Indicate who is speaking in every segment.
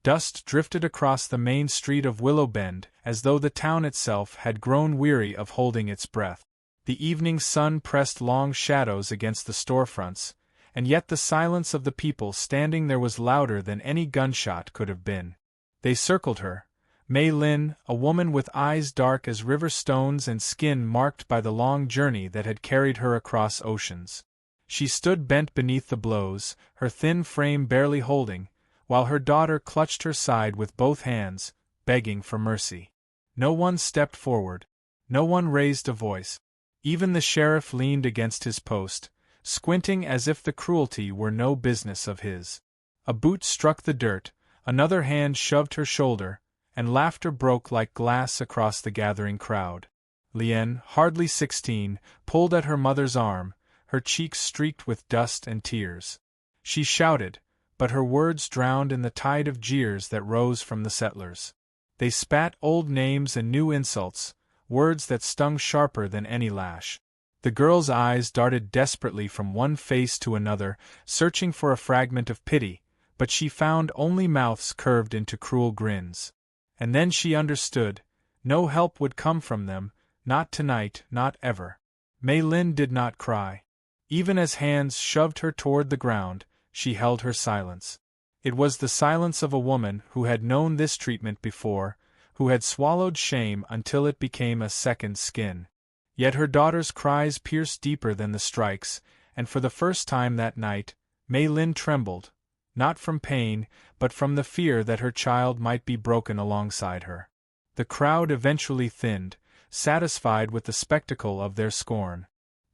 Speaker 1: Dust drifted across the main street of Willow Bend as though the town itself had grown weary of holding its breath. The evening sun pressed long shadows against the storefronts, and yet the silence of the people standing there was louder than any gunshot could have been. They circled her. Mei Lin, a woman with eyes dark as river stones and skin marked by the long journey that had carried her across oceans. She stood bent beneath the blows, her thin frame barely holding, while her daughter clutched her side with both hands, begging for mercy. No one stepped forward. No one raised a voice. Even the sheriff leaned against his post, squinting as if the cruelty were no business of his. A boot struck the dirt, another hand shoved her shoulder, and laughter broke like glass across the gathering crowd. Lien, hardly 16, pulled at her mother's arm, her cheeks streaked with dust and tears. She shouted, but her words drowned in the tide of jeers that rose from the settlers. They spat old names and new insults, words that stung sharper than any lash. The girl's eyes darted desperately from one face to another, searching for a fragment of pity, but she found only mouths curved into cruel grins. And then she understood. No help would come from them, not tonight, not ever. Mei Lin did not cry. Even as hands shoved her toward the ground, she held her silence. It was the silence of a woman who had known this treatment before, who had swallowed shame until it became a second skin. Yet her daughter's cries pierced deeper than the strikes, and for the first time that night, Mei Lin trembled, not from pain, but from the fear that her child might be broken alongside her. The crowd eventually thinned, satisfied with the spectacle of their scorn.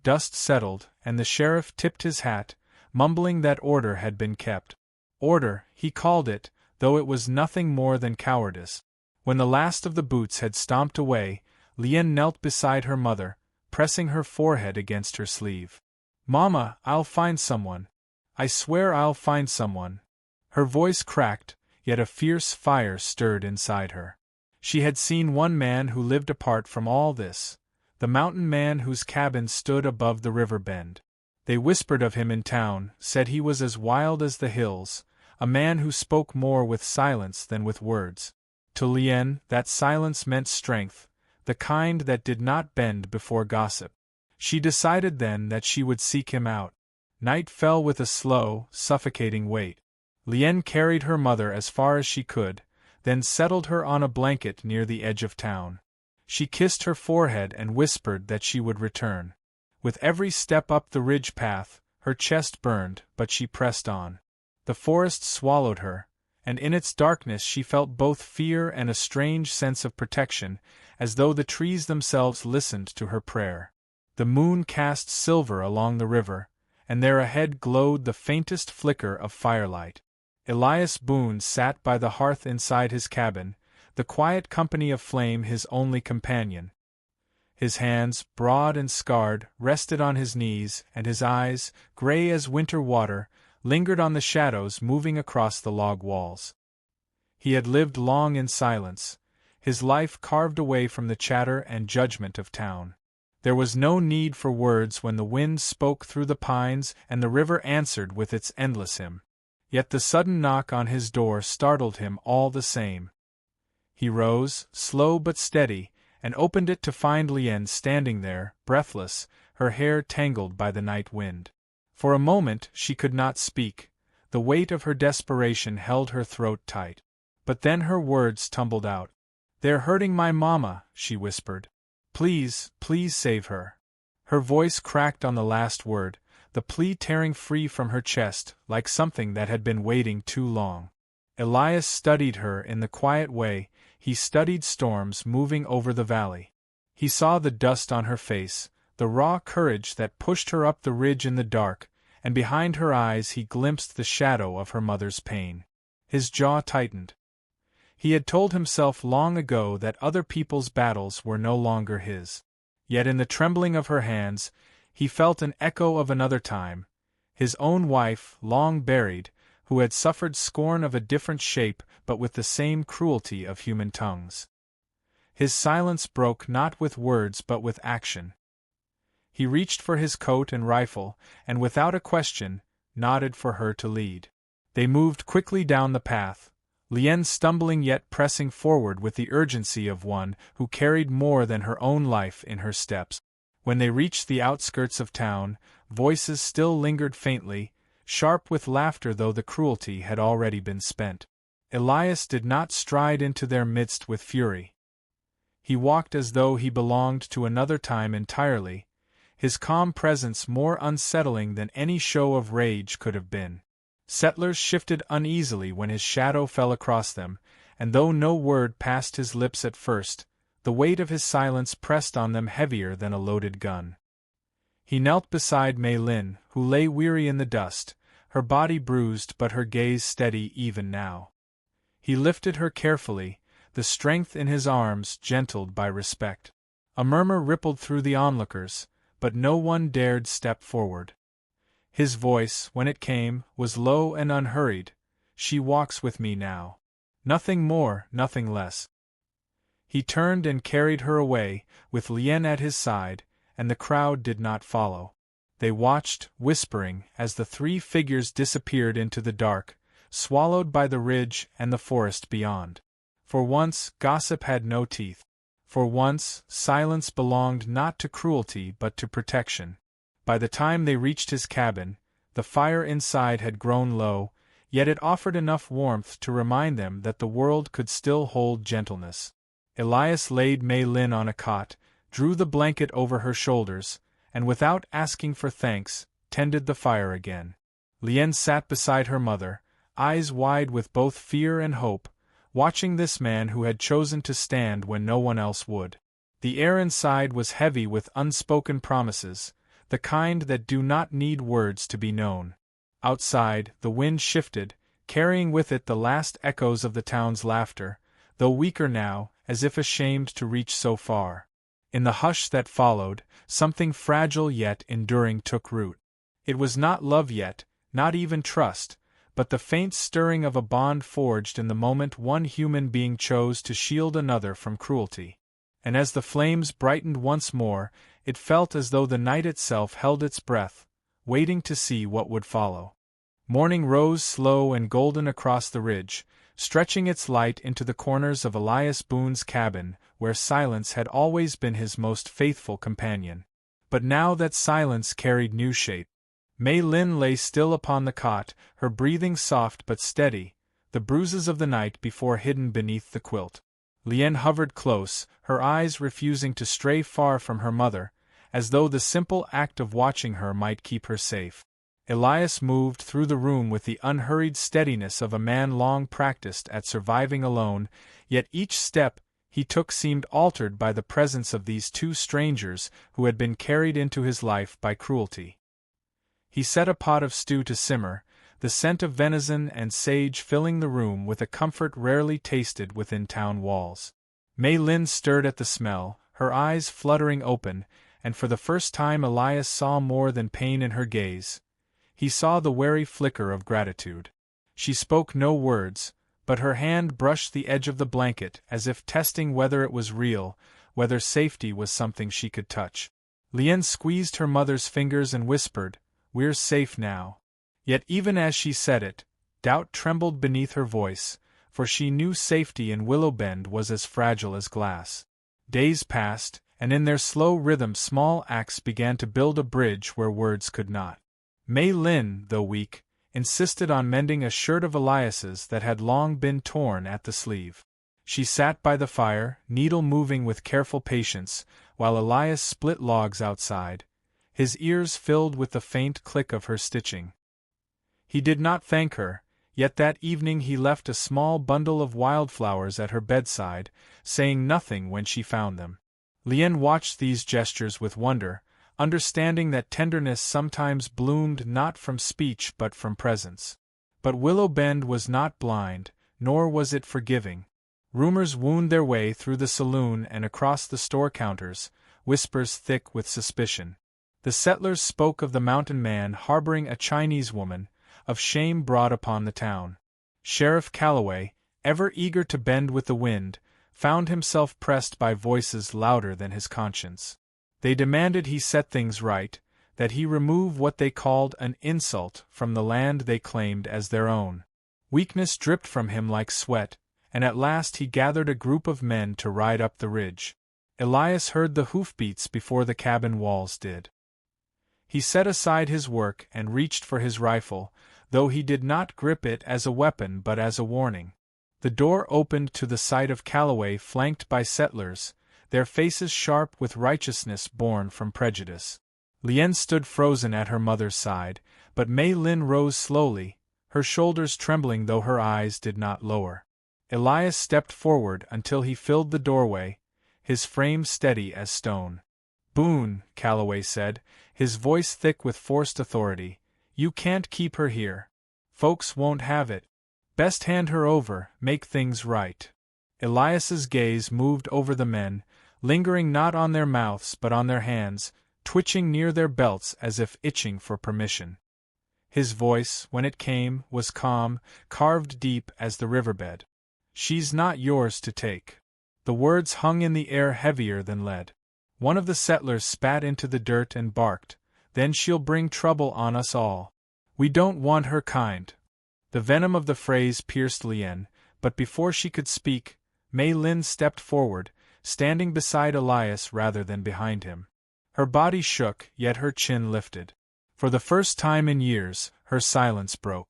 Speaker 1: Dust settled, and the sheriff tipped his hat, mumbling that order had been kept. Order, he called it, though it was nothing more than cowardice. When the last of the boots had stomped away, Lien knelt beside her mother, pressing her forehead against her sleeve. "Mama, I'll find someone. I swear I'll find someone." Her voice cracked, yet a fierce fire stirred inside her. She had seen one man who lived apart from all this, the mountain man whose cabin stood above the river bend. They whispered of him in town, said he was as wild as the hills, a man who spoke more with silence than with words. To Lien, that silence meant strength, the kind that did not bend before gossip. She decided then that she would seek him out. Night fell with a slow, suffocating weight. Lien carried her mother as far as she could, then settled her on a blanket near the edge of town. She kissed her forehead and whispered that she would return. With every step up the ridge path, her chest burned, but she pressed on. The forest swallowed her, and in its darkness she felt both fear and a strange sense of protection, as though the trees themselves listened to her prayer. The moon cast silver along the river, and there ahead glowed the faintest flicker of firelight. Elias Boone sat by the hearth inside his cabin, the quiet company of flame his only companion. His hands, broad and scarred, rested on his knees, and his eyes, gray as winter water, lingered on the shadows moving across the log walls. He had lived long in silence, his life carved away from the chatter and judgment of town. There was no need for words when the wind spoke through the pines and the river answered with its endless hymn. Yet the sudden knock on his door startled him all the same. He rose, slow but steady, and opened it to find Lien standing there, breathless, her hair tangled by the night wind. For a moment she could not speak, the weight of her desperation held her throat tight. But then her words tumbled out. "They're hurting my mama," she whispered. "Please, please save her." Her voice cracked on the last word, the plea tearing free from her chest, like something that had been waiting too long. Elias studied her in the quiet way he studied storms moving over the valley. He saw the dust on her face, the raw courage that pushed her up the ridge in the dark, and behind her eyes he glimpsed the shadow of her mother's pain. His jaw tightened. He had told himself long ago that other people's battles were no longer his. Yet in the trembling of her hands, he felt an echo of another time, his own wife, long buried, who had suffered scorn of a different shape but with the same cruelty of human tongues. His silence broke not with words but with action. He reached for his coat and rifle, and without a question, nodded for her to lead. They moved quickly down the path, Lien stumbling yet pressing forward with the urgency of one who carried more than her own life in her steps. When they reached the outskirts of town, voices still lingered faintly, sharp with laughter though the cruelty had already been spent. Elias did not stride into their midst with fury. He walked as though he belonged to another time entirely, his calm presence more unsettling than any show of rage could have been. Settlers shifted uneasily when his shadow fell across them, and though no word passed his lips at first, the weight of his silence pressed on them heavier than a loaded gun. He knelt beside Mei Lin, who lay weary in the dust, her body bruised but her gaze steady even now. He lifted her carefully, the strength in his arms gentled by respect. A murmur rippled through the onlookers, but no one dared step forward. His voice, when it came, was low and unhurried. "She walks with me now. Nothing more, nothing less." He turned and carried her away, with Lien at his side, and the crowd did not follow. They watched, whispering, as the three figures disappeared into the dark, swallowed by the ridge and the forest beyond. For once, gossip had no teeth. For once, silence belonged not to cruelty but to protection. By the time they reached his cabin, the fire inside had grown low, yet it offered enough warmth to remind them that the world could still hold gentleness. Elias laid Mei Lin on a cot, drew the blanket over her shoulders, and without asking for thanks, tended the fire again. Lien sat beside her mother, eyes wide with both fear and hope, watching this man who had chosen to stand when no one else would. The air inside was heavy with unspoken promises, the kind that do not need words to be known. Outside, the wind shifted, carrying with it the last echoes of the town's laughter, though weaker now, as if ashamed to reach so far. In the hush that followed, something fragile yet enduring took root. It was not love yet, not even trust, but the faint stirring of a bond forged in the moment one human being chose to shield another from cruelty. And as the flames brightened once more, it felt as though the night itself held its breath, waiting to see what would follow. Morning rose slow and golden across the ridge, stretching its light into the corners of Elias Boone's cabin, where silence had always been his most faithful companion. But now that silence carried new shape. Mei Lin lay still upon the cot, her breathing soft but steady, the bruises of the night before hidden beneath the quilt. Lien hovered close, her eyes refusing to stray far from her mother, as though the simple act of watching her might keep her safe. Elias moved through the room with the unhurried steadiness of a man long practiced at surviving alone, yet each step he took seemed altered by the presence of these two strangers who had been carried into his life by cruelty. He set a pot of stew to simmer, the scent of venison and sage filling the room with a comfort rarely tasted within town walls. Mei Lin stirred at the smell, her eyes fluttering open, and for the first time Elias saw more than pain in her gaze. He saw the wary flicker of gratitude. She spoke no words, but her hand brushed the edge of the blanket as if testing whether it was real, whether safety was something she could touch. Lien squeezed her mother's fingers and whispered, "We're safe now." Yet even as she said it, doubt trembled beneath her voice, for she knew safety in Willow Bend was as fragile as glass. Days passed, and in their slow rhythm small acts began to build a bridge where words could not. Mei Lin, though weak, insisted on mending a shirt of Elias's that had long been torn at the sleeve. She sat by the fire, needle moving with careful patience, while Elias split logs outside, his ears filled with the faint click of her stitching. He did not thank her, yet that evening he left a small bundle of wildflowers at her bedside, saying nothing when she found them. Lien watched these gestures with wonder, understanding that tenderness sometimes bloomed not from speech but from presence. But Willow Bend was not blind, nor was it forgiving. Rumors wound their way through the saloon and across the store counters, whispers thick with suspicion. The settlers spoke of the mountain man harboring a Chinese woman, of shame brought upon the town. Sheriff Calloway, ever eager to bend with the wind, found himself pressed by voices louder than his conscience. They demanded he set things right, that he remove what they called an insult from the land they claimed as their own. Weakness dripped from him like sweat, and at last he gathered a group of men to ride up the ridge. Elias heard the hoofbeats before the cabin walls did. He set aside his work and reached for his rifle, though he did not grip it as a weapon but as a warning. The door opened to the sight of Calloway flanked by settlers, their faces sharp with righteousness born from prejudice. Lien stood frozen at her mother's side, but Mei Lin rose slowly, her shoulders trembling though her eyes did not lower. Elias stepped forward until he filled the doorway, his frame steady as stone. "Boone," Calloway said, his voice thick with forced authority, "you can't keep her here. Folks won't have it. Best hand her over, make things right." Elias's gaze moved over the men, lingering not on their mouths but on their hands, twitching near their belts as if itching for permission. His voice, when it came, was calm, carved deep as the riverbed. "She's not yours to take." The words hung in the air heavier than lead. One of the settlers spat into the dirt and barked, "Then she'll bring trouble on us all. We don't want her kind." The venom of the phrase pierced Lien, but before she could speak, Mei Lin stepped forward, standing beside Elias rather than behind him. Her body shook, yet her chin lifted. For the first time in years, her silence broke.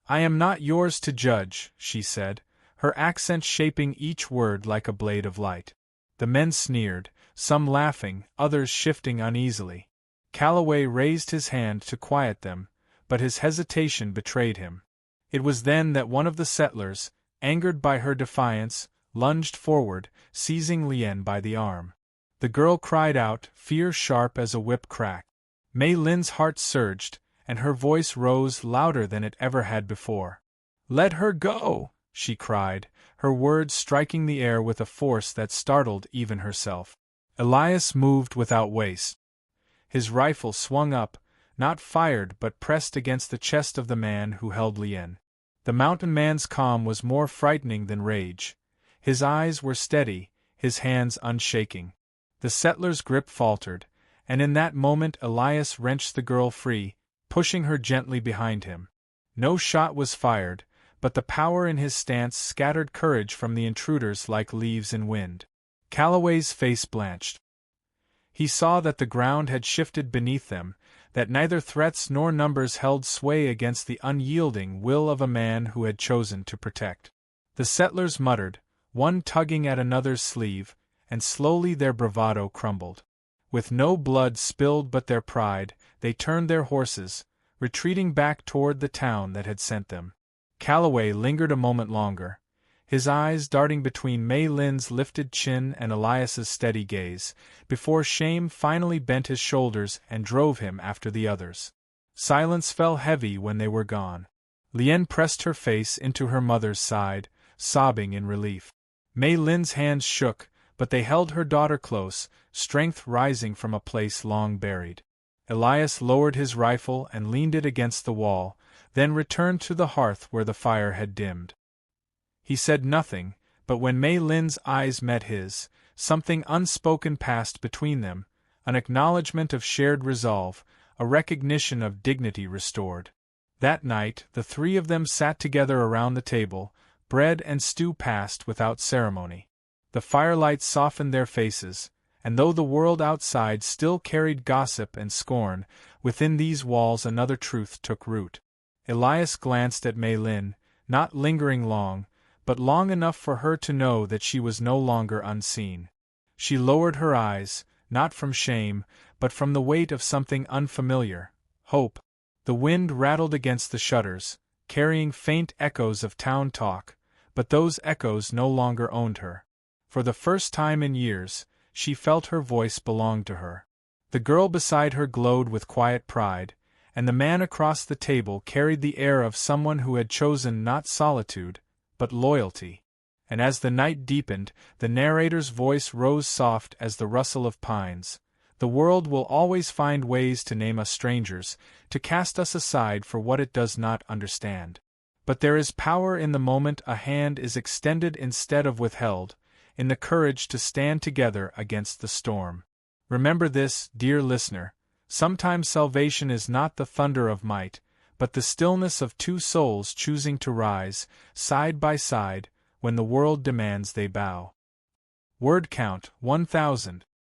Speaker 1: "I am not yours to judge," she said, her accent shaping each word like a blade of light. The men sneered, some laughing, others shifting uneasily. Calloway raised his hand to quiet them, but his hesitation betrayed him. It was then that one of the settlers, angered by her defiance, lunged forward, seizing Lien by the arm. The girl cried out, fear sharp as a whip crack. Mei Lin's heart surged, and her voice rose louder than it ever had before. "Let her go!" she cried, her words striking the air with a force that startled even herself. Elias moved without waste. His rifle swung up, not fired but pressed against the chest of the man who held Lien. The mountain man's calm was more frightening than rage. His eyes were steady, his hands unshaking. The settler's grip faltered, and in that moment Elias wrenched the girl free, pushing her gently behind him. No shot was fired, but the power in his stance scattered courage from the intruders like leaves in wind. Calloway's face blanched. He saw that the ground had shifted beneath them, that neither threats nor numbers held sway against the unyielding will of a man who had chosen to protect. The settlers muttered, one tugging at another's sleeve, and slowly their bravado crumbled. With no blood spilled but their pride, they turned their horses, retreating back toward the town that had sent them. Calloway lingered a moment longer, his eyes darting between Mei Lin's lifted chin and Elias's steady gaze, before shame finally bent his shoulders and drove him after the others. Silence fell heavy when they were gone. Lien pressed her face into her mother's side, sobbing in relief. Mei Lin's hands shook, but they held her daughter close, strength rising from a place long buried. Elias lowered his rifle and leaned it against the wall, then returned to the hearth where the fire had dimmed. He said nothing, but when Mei Lin's eyes met his, something unspoken passed between them, an acknowledgment of shared resolve, a recognition of dignity restored. That night, the three of them sat together around the table, bread and stew passed without ceremony. The firelight softened their faces, and though the world outside still carried gossip and scorn, within these walls another truth took root. Elias glanced at Mei Lin, not lingering long, but long enough for her to know that she was no longer unseen. She lowered her eyes, not from shame, but from the weight of something unfamiliar, hope. The wind rattled against the shutters, carrying faint echoes of town talk, but those echoes no longer owned her. For the first time in years, she felt her voice belonged to her. The girl beside her glowed with quiet pride, and the man across the table carried the air of someone who had chosen not solitude, but loyalty. And as the night deepened, the narrator's voice rose soft as the rustle of pines. The world will always find ways to name us strangers, to cast us aside for what it does not understand. But there is power in the moment a hand is extended instead of withheld, in the courage to stand together against the storm. Remember this, dear listener, sometimes salvation is not the thunder of might, but the stillness of two souls choosing to rise, side by side, when the world demands they bow. Word count 1000.